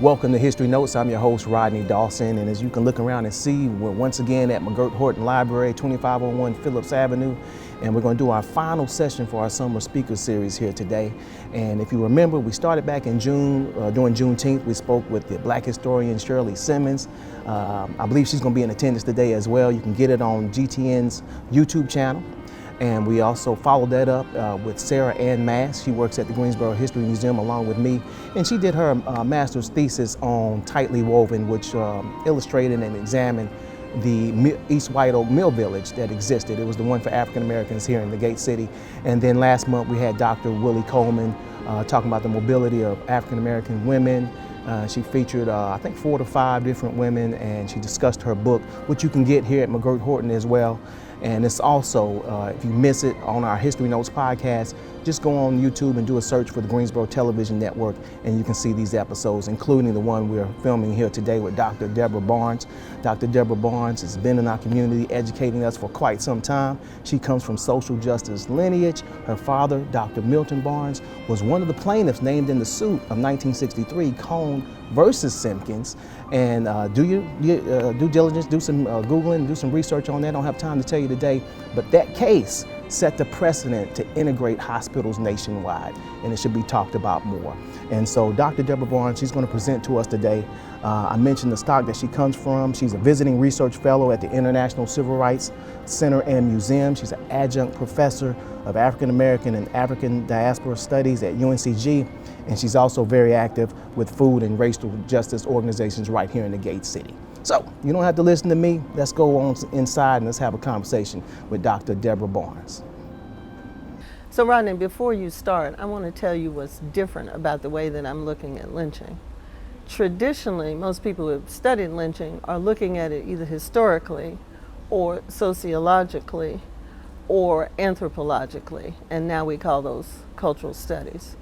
Welcome to History Notes. I'm your host, Rodney Dawson, and as you can look around and see, we're once again at Mcgirt-Horton Library, 2501 Phillips Avenue, and we're going to do our final session for our summer speaker series here today. And if you remember, we started back in June, during Juneteenth. We spoke with the Black historian Shirley Simmons. I believe she's going to be in attendance today as well. You can get it on GTN's YouTube channel. And we also followed that up with Sarah Ann Mass. She works at the Greensboro History Museum along with me. And she did her master's thesis on Tightly Woven, which illustrated and examined the East White Oak Mill Village that existed. It was the one for African Americans here in the Gate City. And then last month we had Dr. Willie Coleman talking about the mobility of African American women. She featured, I think, 4 to 5 different women, and she discussed her book, which you can get here at Mcgirt-Horton as well. And it's also, if you miss it on our History Notes podcast, just go on YouTube and do a search for the Greensboro Television Network, and you can see these episodes, including the one we're filming here today with Dr. Deborah Barnes. Dr. Deborah Barnes has been in our community educating us for quite some time. She comes from social justice lineage. Her father, Dr. Milton Barnes, was one of the plaintiffs named in the suit of 1963, Cone versus Simpkins. And do your due diligence, do some Googling, do some research on that. I don't have time to tell you today, but that case set the precedent to integrate hospitals nationwide, and it should be talked about more. And so Dr. Deborah Barnes, she's going to present to us today. I mentioned the stock that she comes from. She's a visiting research fellow at the International Civil Rights Center and Museum. She's an adjunct professor of African American and African Diaspora Studies at UNCG, and she's also very active with food and racial justice organizations right here in the Gate City. So you don't have to listen to me. Let's go on inside and let's have a conversation with Dr. Deborah Barnes. So Rodney, before you start, I want to tell you what's different about the way that I'm looking at lynching. Traditionally, most people who have studied lynching are looking at it either historically or sociologically or anthropologically, and now we call those cultural studies.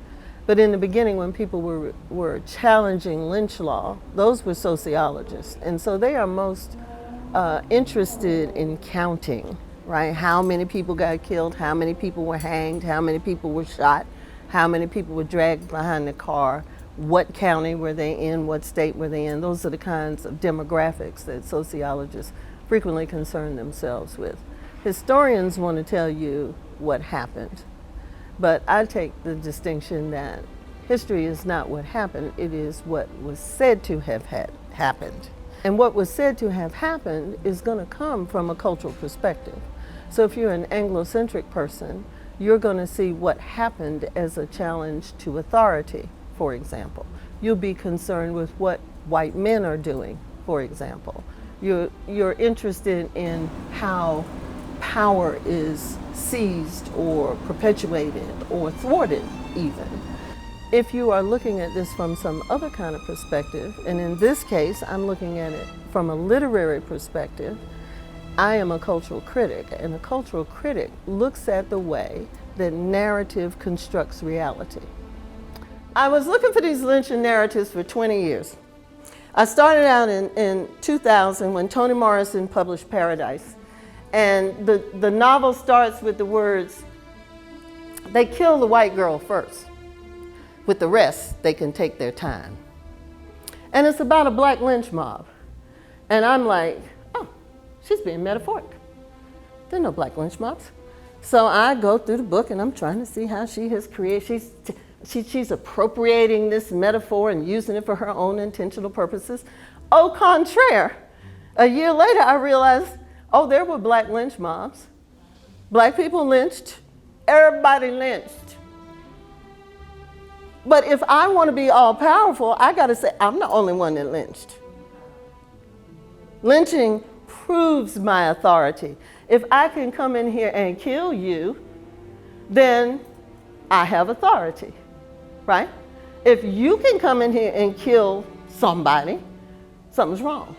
But in the beginning, when people were challenging lynch law, those were sociologists. And so they are most interested in counting, right? How many people got killed, how many people were hanged, how many people were shot, how many people were dragged behind the car, what county were they in, what state were they in. Those are the kinds of demographics that sociologists frequently concern themselves with. Historians want to tell you what happened. But I take the distinction that history is not what happened, it is what was said to have happened. And what was said to have happened is going to come from a cultural perspective. So if you're an Anglo-centric person, you're going to see what happened as a challenge to authority, for example. You'll be concerned with what white men are doing, for example. You're interested in how power is seized or perpetuated or thwarted even. If you are looking at this from some other kind of perspective, and in this case I'm looking at it from a literary perspective, I am a cultural critic, and a cultural critic looks at the way that narrative constructs reality. I was looking for these lynching narratives for 20 years. I started out in 2000 when Toni Morrison published Paradise. And the novel starts with the words, they kill the white girl first. With the rest, they can take their time. And it's about a black lynch mob. And I'm like, oh, she's being metaphoric. There are no black lynch mobs. So I go through the book and I'm trying to see how she has created, she's appropriating this metaphor and using it for her own intentional purposes. Au contraire, a year later I realized, oh, there were black lynch mobs. Black people lynched, everybody lynched. But if I want to be all powerful, I got to say, I'm the only one that lynched. Lynching proves my authority. If I can come in here and kill you, then I have authority, right? If you can come in here and kill somebody, something's wrong.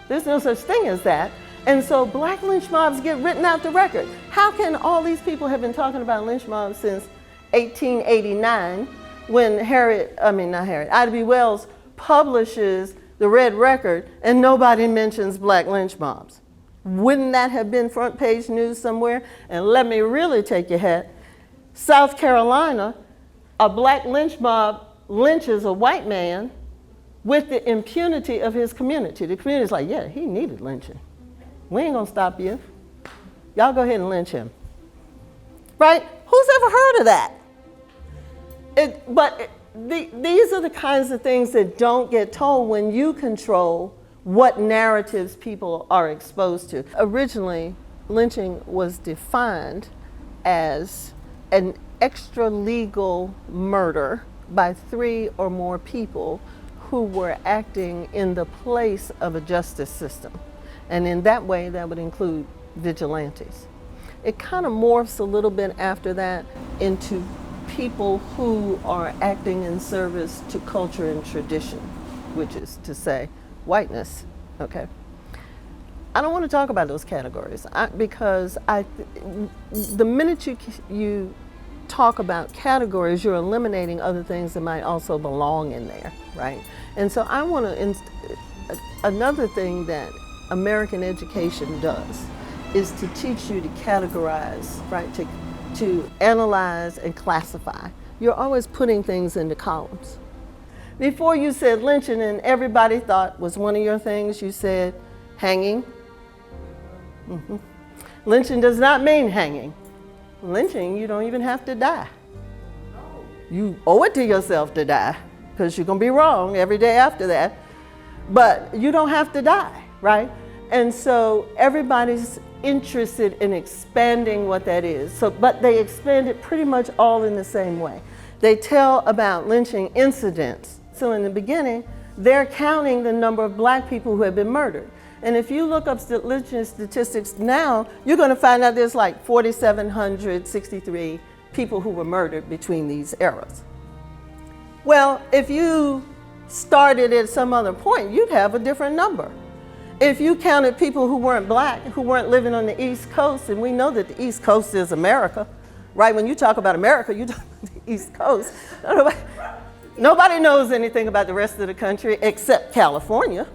There's no such thing as that. And so black lynch mobs get written out the record. How can all these people have been talking about lynch mobs since 1889 when Ida B. Wells publishes the Red Record and nobody mentions black lynch mobs? Wouldn't that have been front page news somewhere? And let me really take your hat. South Carolina, a black lynch mob lynches a white man with the impunity of his community. The community's like, yeah, he needed lynching. We ain't gonna stop you. Y'all go ahead and lynch him. Right? Who's ever heard of that? These are the kinds of things that don't get told when you control what narratives people are exposed to. Originally, lynching was defined as an extra-legal murder by 3 or more people who were acting in the place of a justice system. And in that way, that would include vigilantes. It kind of morphs a little bit after that into people who are acting in service to culture and tradition, which is to say, whiteness, okay? I don't want to talk about those categories because the minute you talk about categories, you're eliminating other things that might also belong in there, right? And so I want to, another thing that American education does is to teach you to categorize, right? To analyze and classify. You're always putting things into columns. Before you said lynching and everybody thought was one of your things, you said hanging. Mm-hmm. Lynching does not mean hanging. Lynching, you don't even have to die. You owe it to yourself to die because you're gonna be wrong every day after that, but you don't have to die, right? And so everybody's interested in expanding what that is. But they expand it pretty much all in the same way. They tell about lynching incidents. So in the beginning, they're counting the number of black people who have been murdered. And if you look up lynching statistics now, you're gonna find out there's like 4,763 people who were murdered between these eras. Well, if you started at some other point, you'd have a different number. If you counted people who weren't black, who weren't living on the East Coast, and we know that the East Coast is America, right? When you talk about America, you talk about the East Coast. Nobody knows anything about the rest of the country except California,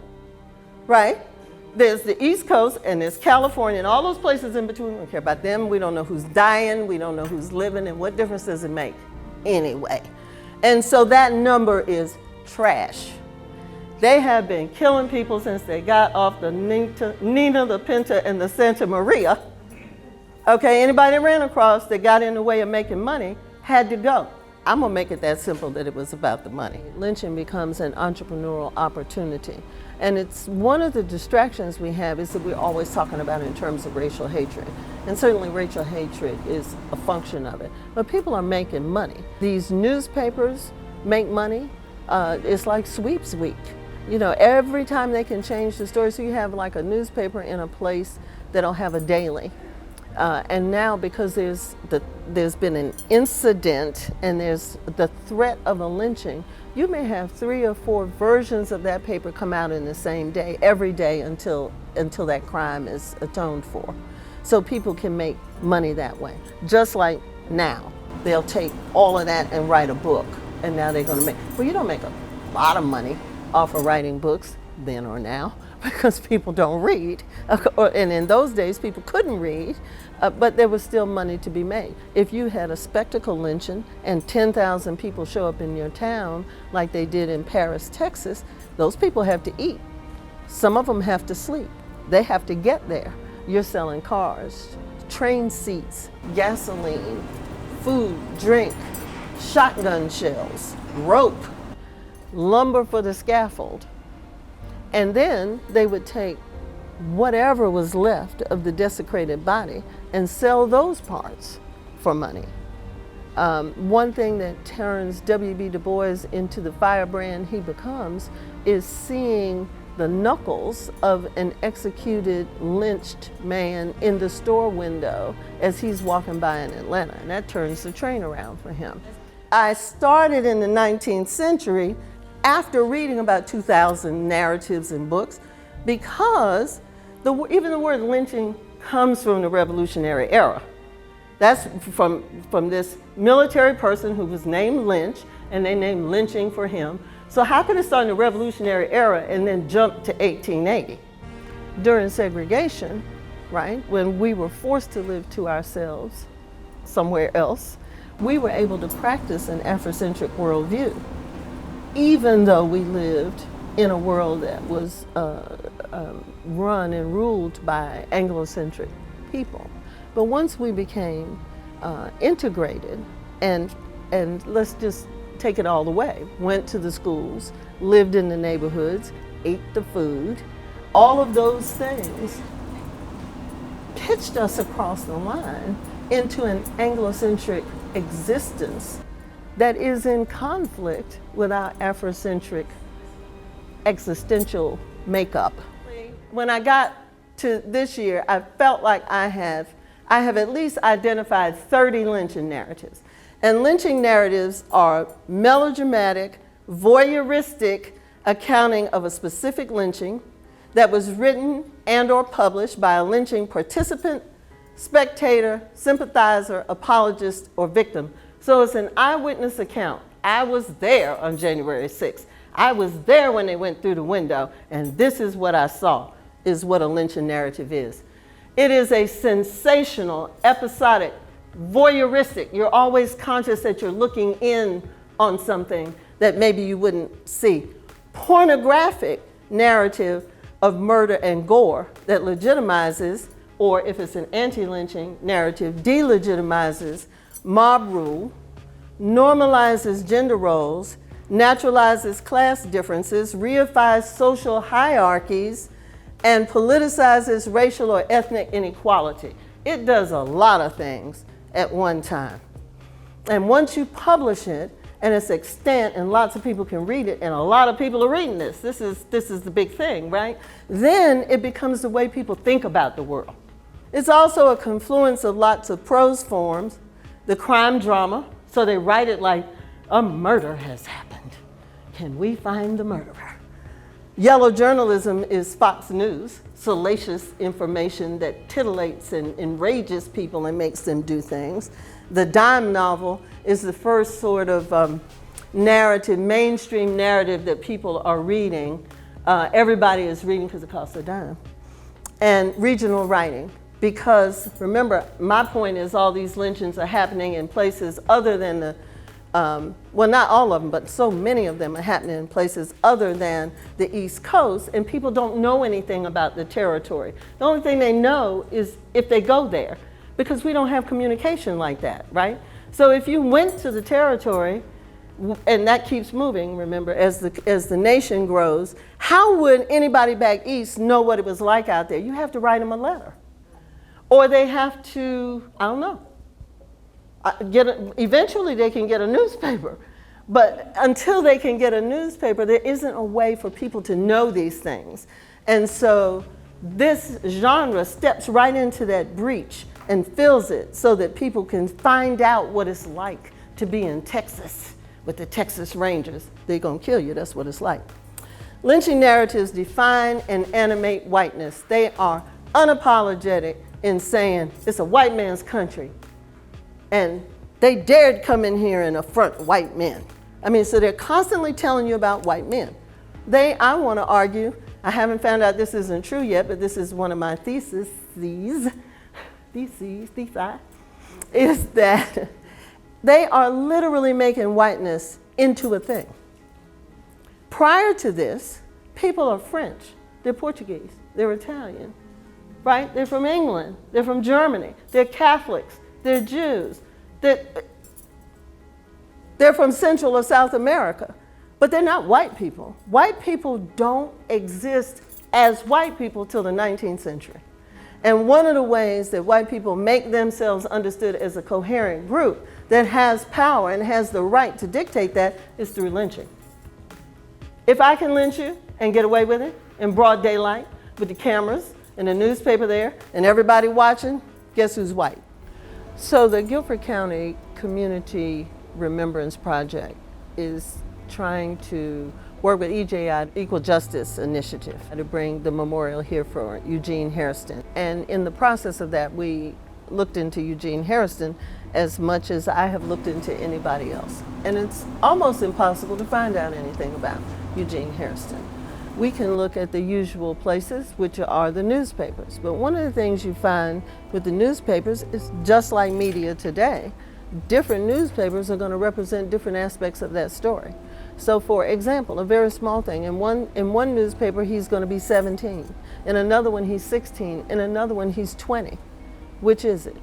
right? There's the East Coast and there's California and all those places in between. We don't care about them. We don't know who's dying. We don't know who's living, and what difference does it make anyway? And so that number is trash. They have been killing people since they got off the Nina, the Pinta, and the Santa Maria. Okay, anybody that ran across that got in the way of making money had to go. I'm gonna make it that simple that it was about the money. Lynching becomes an entrepreneurial opportunity. And it's one of the distractions we have is that we're always talking about it in terms of racial hatred. And certainly racial hatred is a function of it. But people are making money. These newspapers make money. It's like sweeps week. You know, every time they can change the story, so you have like a newspaper in a place that'll have a daily. And now because there's been an incident and there's the threat of a lynching, you may have 3 or 4 versions of that paper come out in the same day, every day until that crime is atoned for. So people can make money that way. Just like now, they'll take all of that and write a book, and now they're gonna make, well, you don't make a lot of money off of writing books then or now because people don't read. And in those days, people couldn't read, but there was still money to be made. If you had a spectacle lynching and 10,000 people show up in your town like they did in Paris, Texas, those people have to eat. Some of them have to sleep. They have to get there. You're selling cars, train seats, gasoline, food, drink, shotgun shells, rope, lumber for the scaffold. And then they would take whatever was left of the desecrated body and sell those parts for money. One thing that turns W.B. Du Bois into the firebrand he becomes is seeing the knuckles of an executed, lynched man in the store window as he's walking by in Atlanta, and that turns the train around for him. I started in the 19th century after reading about 2,000 narratives and books, because even the word lynching comes from the Revolutionary era. That's from this military person who was named Lynch, and they named lynching for him. So how could it start in the Revolutionary era and then jump to 1880? During segregation, right, when we were forced to live to ourselves somewhere else, we were able to practice an Afrocentric worldview, even though we lived in a world that was run and ruled by Anglo-centric people. But once we became integrated and let's just take it all the way, went to the schools, lived in the neighborhoods, ate the food, all of those things pitched us across the line into an Anglo-centric existence that is in conflict with our Afrocentric existential makeup. When I got to this year, I felt like I have at least identified 30 lynching narratives. And lynching narratives are melodramatic, voyeuristic accounting of a specific lynching that was written and or published by a lynching participant, spectator, sympathizer, apologist, or victim. So it's an eyewitness account. I was there on January 6th. I was there when they went through the window, and this is what I saw, is what a lynching narrative is. It is a sensational, episodic, voyeuristic. You're always conscious that you're looking in on something that maybe you wouldn't see. Pornographic narrative of murder and gore that legitimizes, or if it's an anti-lynching narrative, delegitimizes mob rule, normalizes gender roles, naturalizes class differences, reifies social hierarchies, and politicizes racial or ethnic inequality. It does a lot of things at one time. And once you publish it, and it's extant and lots of people can read it, and a lot of people are reading this. This is the big thing, right? Then it becomes the way people think about the world. It's also a confluence of lots of prose forms, the crime drama, so they write it like, a murder has happened. Can we find the murderer? Yellow journalism is Fox News, salacious information that titillates and enrages people and makes them do things. The dime novel is the first sort of narrative, mainstream narrative that people are reading. Everybody is reading because it costs a dime. And regional writing, because remember, my point is all these lynchings are happening in places other than the, well, not all of them, but so many of them are happening in places other than the East Coast, and people don't know anything about the territory. The only thing they know is if they go there, because we don't have communication like that, right? So if you went to the territory, and that keeps moving, remember, as the nation grows, how would anybody back east know what it was like out there? You have to write them a letter. Or they have to, I don't know, eventually they can get a newspaper. But until they can get a newspaper, there isn't a way for people to know these things. And so this genre steps right into that breach and fills it so that people can find out what it's like to be in Texas with the Texas Rangers. They're gonna kill you, that's what it's like. Lynching narratives define and animate whiteness. They are unapologetic in saying it's a white man's country. And they dared come in here and affront white men. I mean, so they're constantly telling you about white men. I want to argue, I haven't found out this isn't true yet, but this is one of my theses, is that they are literally making whiteness into a thing. Prior to this, people are French, they're Portuguese, they're Italian, right? They're from England, they're from Germany, they're Catholics, they're Jews, they're from Central or South America, but they're not white people. White people don't exist as white people till the 19th century. And one of the ways that white people make themselves understood as a coherent group that has power and has the right to dictate that is through lynching. If I can lynch you and get away with it in broad daylight with the cameras and the newspaper there and everybody watching, guess who's white? So the Guilford County Community Remembrance Project is trying to work with EJI, Equal Justice Initiative, to bring the memorial here for Eugene Hairston. And in the process of that, we looked into Eugene Hairston as much as I have looked into anybody else. And it's almost impossible to find out anything about Eugene Hairston. We can look at the usual places, which are the newspapers. But one of the things you find with the newspapers is just like media today, different newspapers are going to represent different aspects of that story. So for example, a very small thing, in one newspaper he's going to be 17, in another one he's 16, in another one he's 20. Which is it?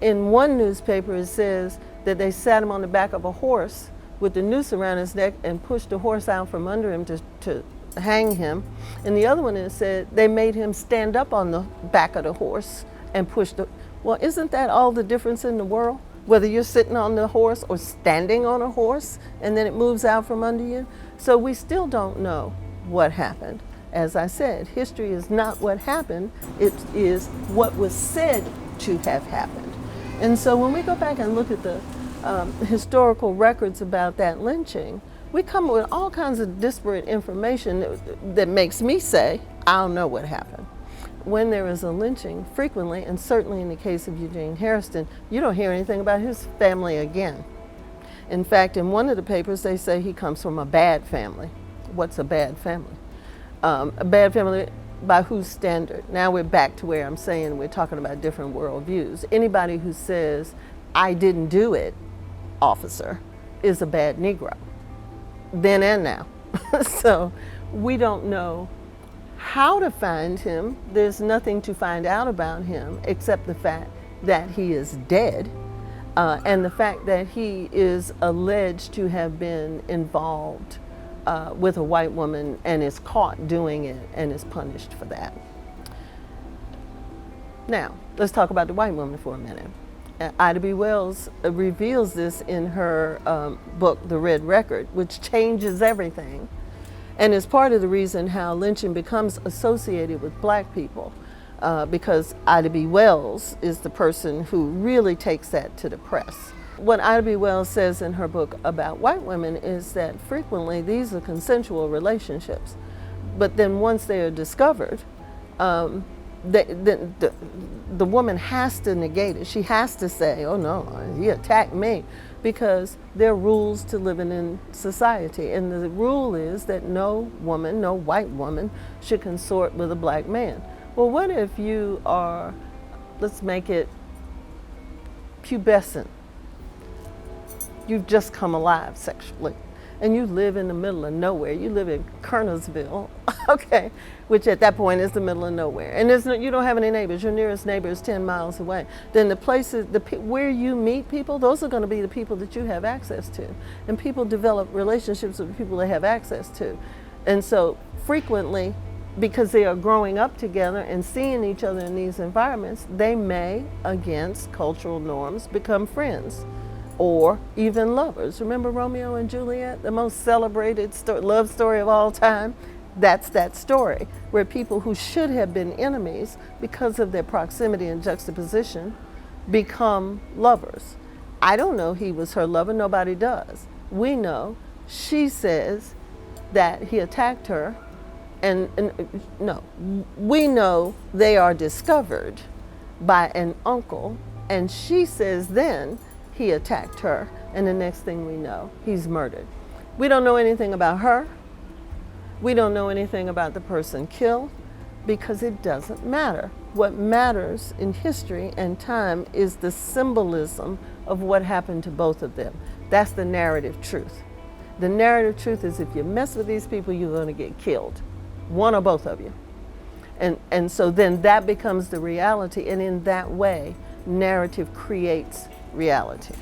In one newspaper it says that they sat him on the back of a horse with the noose around his neck and pushed the horse out from under him to hang him. In the other one it said they made him stand up on the back of the horse and push the, well, isn't that all the difference in the world? Whether you're sitting on the horse or standing on a horse and then it moves out from under you. So we still don't know what happened. As I said, history is not what happened, it is what was said to have happened. And so when we go back and look at the historical records about that lynching, we come with all kinds of disparate information that makes me say, I don't know what happened. When there is a lynching, frequently, and certainly in the case of Eugene Hairston, you don't hear anything about his family again. In fact, in one of the papers, they say he comes from a bad family. What's a bad family? A bad family by whose standard? Now we're back to where I'm saying we're talking about different worldviews. Anybody who says, I didn't do it, officer, is a bad Negro, then and now. So we don't know how to find him. There's nothing to find out about him except the fact that he is dead and the fact that he is alleged to have been involved with a white woman and is caught doing it and is punished for that. Now, let's talk about the white woman for a minute. Ida B. Wells reveals this in her book, The Red Record, which changes everything. And is part of the reason how lynching becomes associated with black people, because Ida B. Wells is the person who really takes that to the press. What Ida B. Wells says in her book about white women is that frequently these are consensual relationships, but then once they are discovered, the woman has to negate it. She has to say, oh no, he attacked me, because there are rules to living in society. And the rule is that no woman, no white woman, should consort with a black man. Well, what if you are, let's make it pubescent. You've just come alive sexually, and you live in the middle of nowhere. You live in Kernersville, okay, which at that point is the middle of nowhere. And there's no, you don't have any neighbors. Your nearest neighbor is 10 miles away. Then the places, where you meet people, those are going to be the people that you have access to. And people develop relationships with people they have access to. And so frequently, because they are growing up together and seeing each other in these environments, they may, against cultural norms, become friends or even lovers. Remember Romeo and Juliet, the most celebrated love story of all time? That's that story, where people who should have been enemies because of their proximity and juxtaposition become lovers. I don't know he was her lover, nobody does. We know, she says that he attacked her, and no, we know they are discovered by an uncle, and she says then he attacked her, and the next thing we know, he's murdered. We don't know anything about her. We don't know anything about the person killed, because it doesn't matter. What matters in history and time is the symbolism of what happened to both of them. That's the narrative truth. The narrative truth is if you mess with these people, you're going to get killed, one or both of you. And so then that becomes the reality, and in that way, narrative creates reality.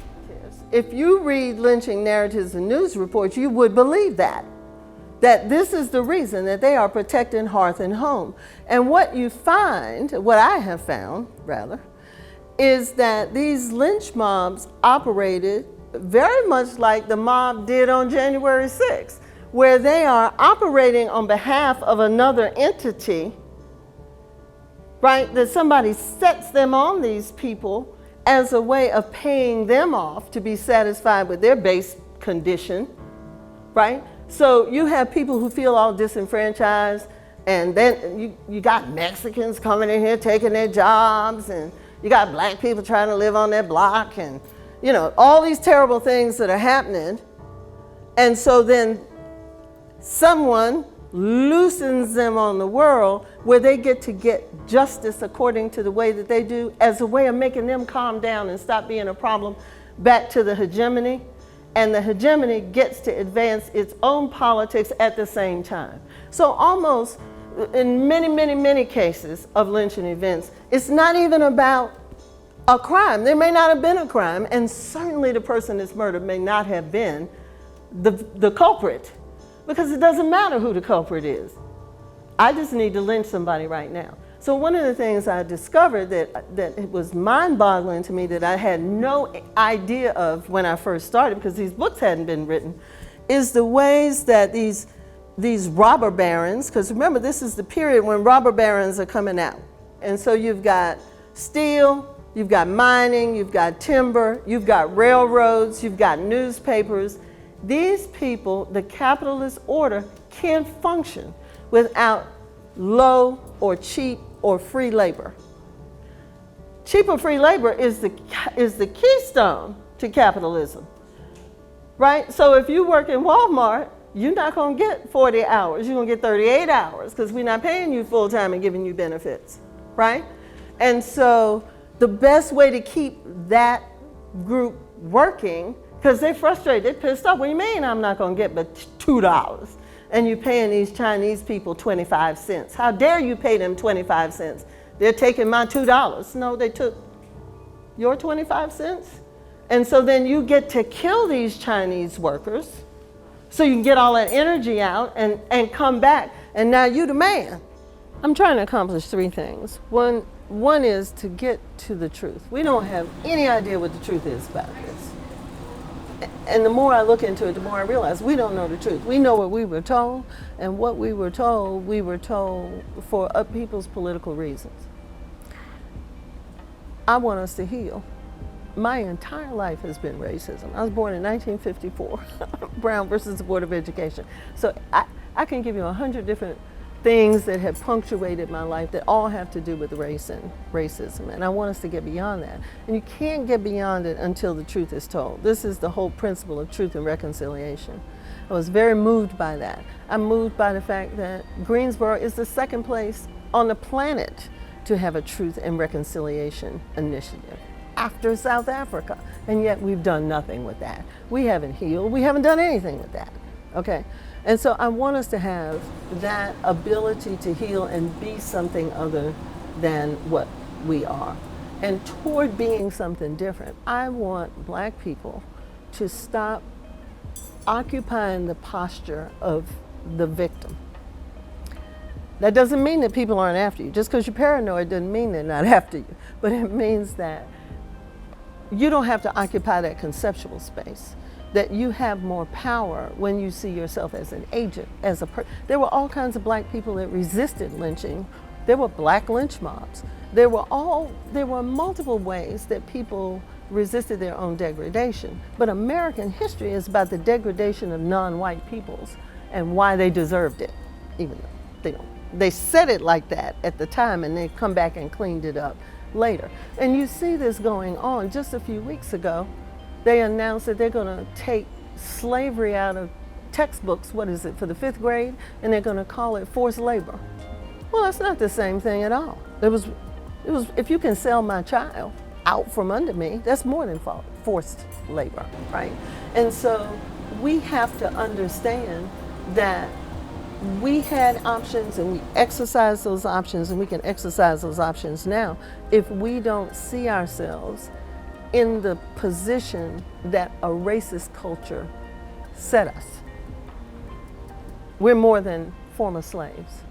If you read lynching narratives and news reports, you would believe that this is the reason that they are protecting hearth and home. And what you find, what I have found rather, is that these lynch mobs operated very much like the mob did on January 6th, where they are operating on behalf of another entity, right? That somebody sets them on these people as a way of paying them off to be satisfied with their base condition, right? So you have people who feel all disenfranchised, and then you got Mexicans coming in here taking their jobs, and you got black people trying to live on their block, and you know, all these terrible things that are happening. And so then someone loosens them on the world where they get to get justice according to the way that they do, as a way of making them calm down and stop being a problem, back to the hegemony, and the hegemony gets to advance its own politics at the same time. So almost in many, many, many cases of lynching events, it's not even about a crime. There may not have been a crime, and certainly the person that's murdered may not have been the culprit, because it doesn't matter who the culprit is. I just need to lynch somebody right now. So one of the things I discovered that it was mind-boggling to me, that I had no idea of when I first started, because these books hadn't been written, is the ways that these robber barons, because remember, this is the period when robber barons are coming out. And so you've got steel, you've got mining, you've got timber, you've got railroads, you've got newspapers. These people, the capitalist order, can't function without low or cheap or free labor. Cheap or free labor is the keystone to capitalism, right? So if you work in Walmart, you're not going to get 40 hours. You're going to get 38 hours, because we're not paying you full time and giving you benefits, right? And so the best way to keep that group working, because they're frustrated, they're pissed off. What do you mean I'm not going to get but $2? And you're paying these Chinese people 25 cents. How dare you pay them 25 cents? They're taking my $2. No, they took your 25 cents. And so then you get to kill these Chinese workers so you can get all that energy out and come back. And now you the man. I'm trying to accomplish three things. One is to get to the truth. We don't have any idea what the truth is about this. And the more I look into it, the more I realize we don't know the truth. We know what we were told, and what we were told for people's political reasons. I want us to heal. My entire life has been racism. I was born in 1954, Brown versus the Board of Education. So I can give you 100 different things that have punctuated my life that all have to do with race and racism. And I want us to get beyond that. And you can't get beyond it until the truth is told. This is the whole principle of truth and reconciliation. I was very moved by that. I'm moved by the fact that Greensboro is the second place on the planet to have a truth and reconciliation initiative, after South Africa. And yet we've done nothing with that. We haven't healed. We haven't done anything with that. Okay? And so I want us to have that ability to heal and be something other than what we are. And toward being something different, I want Black people to stop occupying the posture of the victim. That doesn't mean that people aren't after you. Just because you're paranoid doesn't mean they're not after you. But it means that you don't have to occupy that conceptual space. That you have more power when you see yourself as an agent, as a person. There were all kinds of Black people that resisted lynching. There were Black lynch mobs. There were multiple ways that people resisted their own degradation. But American history is about the degradation of non-white peoples and why they deserved it, even though they don't. They said it like that at the time, and they come back and cleaned it up later. And you see this going on. Just a few weeks ago, they announced that they're going to take slavery out of textbooks, for the 5th grade, and they're going to call it forced labor. Well, that's not the same thing at all. It was, if you can sell my child out from under me, that's more than forced labor, right? And so we have to understand that we had options and we exercised those options, and we can exercise those options now if we don't see ourselves in the position that a racist culture set us. We're more than former slaves.